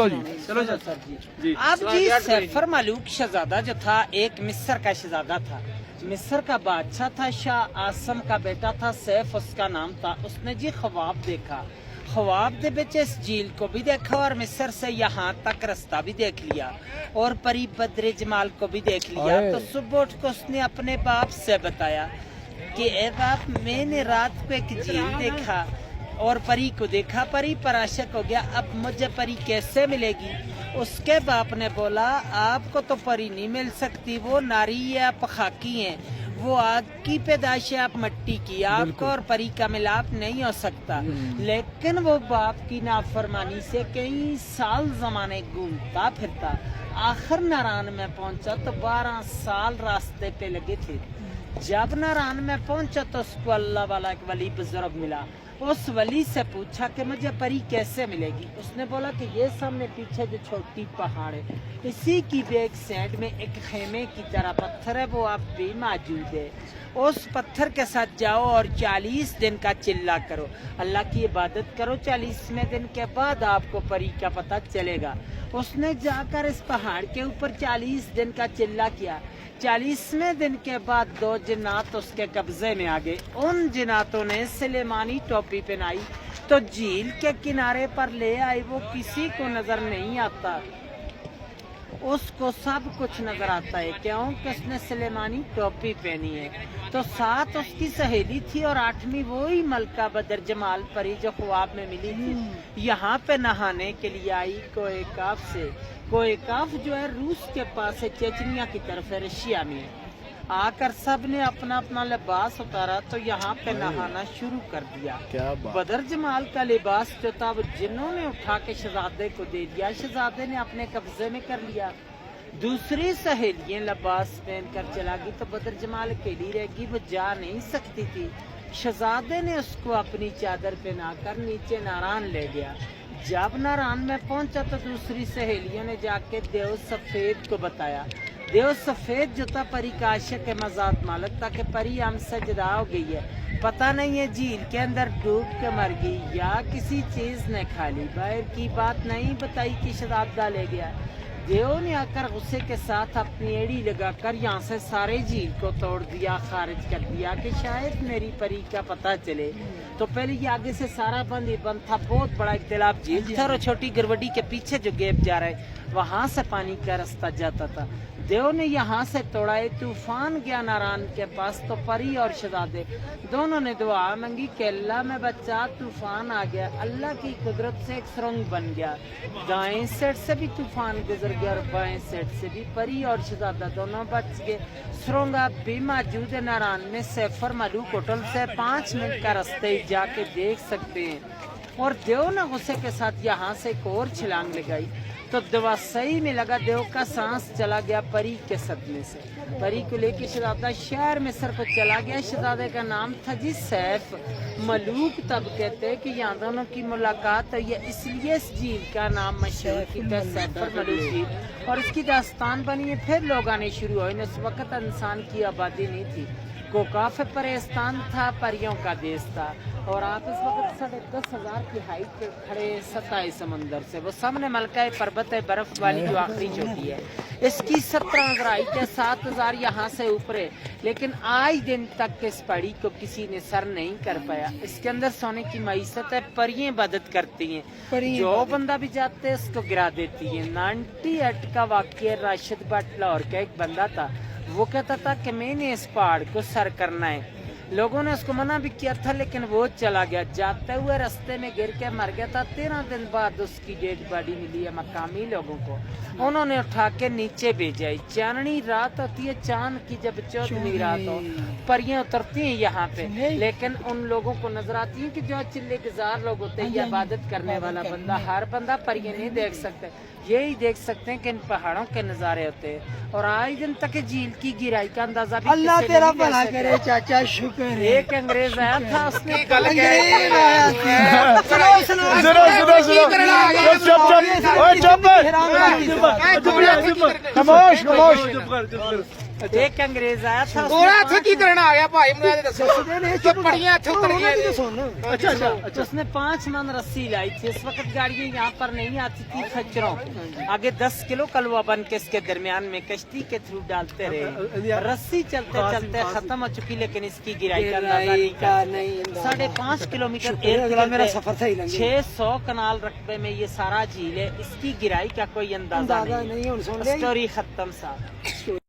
चलो जी चलो सर जी। अब जी सैफर मलूक शहजादा जो था एक मिस्र का शहजादा था। मिस्र का बादशाह था, शाह आसम का बेटा था सैफ उसका नाम था। उसने जी ख्वाब देखा, ख्वाब दे विच इस झील को भी देखा और मिस्र से यहाँ तक रास्ता भी देख लिया और परी बद्र जमाल को भी देख लिया। तो सुबह उठ को उसने अपने बाप से बताया कि ए बाप, मैंने रात को एक झील देखा और परी को देखा, परी पर आशिक हो गया, अब मुझे परी कैसे मिलेगी? उसके बाप ने बोला आपको तो परी नहीं मिल सकती, वो नारी है, आप खाकी हैं, वो आग की पैदाइश है, आप मट्टी की, आपको और परी का मिलाप नहीं हो सकता। लेकिन वो बाप की नाफरमानी से कई साल जमाने घूमता फिरता आखिर नारायण में पहुंचा तो 12 साल रास्ते पे लगे थे। जब नारायण में पहुंचा तो उसको अल्लाह वाला एक वली बुजुर्ग मिला। उस वली से पूछा कि मुझे परी कैसे मिलेगी? उसने बोला कि ये सामने पीछे जो छोटी पहाड़ है, इसी की बैक साइड में एक खेमे की तरह पत्थर है, वो आप भी मौजूद है। उस पत्थर के साथ जाओ और 40 दिन का चिल्ला करो, अल्लाह की इबादत करो, 40वें दिन के बाद आपको परी का पता चलेगा। उसने जाकर इस पहाड़ के ऊपर 40 दिन का चिल्ला किया। 40वें दिन के बाद 2 जिन्नात उसके कब्जे में आ गए। उन जिन्नातों ने सुलेमानी टोपी पहनाई तो झील के किनारे पर ले आए। वो किसी को नजर नहीं आता, उसको सब कुछ नजर आता है, क्यों कि उसने सुलेमानी टोपी पहनी है। तो 7 उसकी सहेली थी और 8वीं वही मलका बदर जमाल परी जो ख्वाब में मिली थी। यहाँ पे नहाने के लिए आई कोहे काफ से। कोहे काफ जो है रूस के पास है, चेचनिया की तरफ है, रशिया में है। आकर सब ने अपना अपना लिबास उतारा तो यहाँ पे नहाना शुरू कर दिया। बदर जमाल का लिबास जो था वो जिन्होंने उठा के शहजादे को दे दिया, शहजादे ने अपने कब्जे में कर लिया। दूसरी सहेलियां लिबास पहन कर चला गई तो बदर जमाल अकेली रहेगी, वो जा नहीं सकती थी। शहजादे ने उसको अपनी चादर पहनाकर नीचे नारायण ले गया। जब नारायण में पहुंचा तो दूसरी सहेलियों ने जाके देव सफेद को बताया। देव सफेद जो था परी का आशिक के मजाद मालक था कि परी हमसे जुदा हो गई है, पता नहीं है झील के अंदर डूब के मर गई या किसी चीज ने खा ली। बाहर की बात नहीं बताई कि शहजादा ले गया। देव ने आकर गुस्से के साथ अपनी एड़ी लगाकर यहाँ से सारे झील को तोड़ दिया, खारिज कर दिया कि शायद मेरी परी का पता चले। तो पहले ये आगे से सारा बंद ही बंद था, बहुत बड़ा एक तालाब झील था और छोटी गरवडी के पीछे जो गैप जा रहा है वहां से पानी का रास्ता जाता था। देव ने यहाँ से तोड़ा, तूफान गया नारायण के पास तो परी और शहजादे दोनों ने दुआ मांगी कि अल्लाह में बच्चा, तूफान आ गया। अल्लाह की कुदरत से एक सुरंग बन गया, दाएं साइड से भी तूफान गुजर गया और बाएं साइड से भी। परी और शहजादा दोनों बच गए। सुरंग अब भी मौजूद है नारायण में। सैफर मलूक होटल से 5 मिनट का रास्ते जाके देख सकते हैं। और देव ने गुस्से के साथ यहाँ से एक और छलांग लगाई तो दवा सही में लगा, देव का सांस चला गया परी के सदमे से। परी को लेकर शहजादा शहर मिस्र को चला गया। शहजादे का नाम था जी सैफ मलूक। तब कहते हैं कि यहाँ दोनों की मुलाकात है, इसलिए इस झील का नाम मशहूर किया सैफर मलूक झील और इसकी दास्तान बनी है। फिर लोग आने शुरू हुए। उस वक्त इंसान की आबादी नहीं थी, कोकाफ परेस्तान था, परियों का देश था। और आप इस वक्त 10,500 की हाइट पे खड़े 27 समंदर से, वो सामने मलका पर्वत है बर्फ वाली जो आखिरी चोटी है, इसकी 17,000 हाइट है, 7,000 यहाँ से ऊपर है। लेकिन आज दिन तक इस पहाड़ी को किसी ने सर नहीं कर पाया। इसके अंदर सोने की मैसत है, परियां इबादत करती हैं, जो बंदा भी जाते है उसको गिरा देती है। 98 का वाक्य राशिद भट्ट लाहौर का एक बंदा था, वो कहता था कि मैंने इस पहाड़ को सर करना है। लोगों ने उसको मना भी किया था लेकिन वो चला गया। जाते हुए रास्ते में गिर के मर गया था। 13 दिन बाद उसकी डेड बॉडी मिली है मकामी लोगों को, उन्होंने उठा के नीचे भेजा। चांदनी रात होती है, चांद की जब 14वीं रात हो, परियां उतरती हैं यहाँ पे, लेकिन उन लोगों को नजर आती है कि जो चिल्ले गुजार लोग होते हैं, इबादत करने वाला बंदा, हर बंदा परियां नहीं देख सकते, यही देख सकते हैं कि इन पहाड़ों के नजारे होते हैं। और आज दिन तक झील की गिराई का अंदाजा भी अल्लाह तेरा भला करे चाचा, शुक्र है। एक अंग्रेज आया था, उसने ایک انگریز آیا تھا اس نے گولا اتنے کی کرنا آ گیا بھائی میں دسو چپ پڑیاں اتنے اتر گیا اچھا اچھا تو اس نے 5 من رسی لائی تھی. اس وقت گاڑیاں یہاں پر نہیں آتی تھی کھچروں, آگے 10 کلو کلوا بن کے اس کے درمیان میں کشتی کے تھرو ڈالتے رہے. رسی چلتے چلتے ختم ہو چکی لیکن اس کی گرائی کا اندازہ نہیں کرتے. 5.5 کلومیٹر میرا سفر تھا 600 کنال رقبے میں یہ سارا جھیل ہے. اس کی گرائی کا کوئی اندازہ نہیں. نہیں. سٹوری ختم صاحب.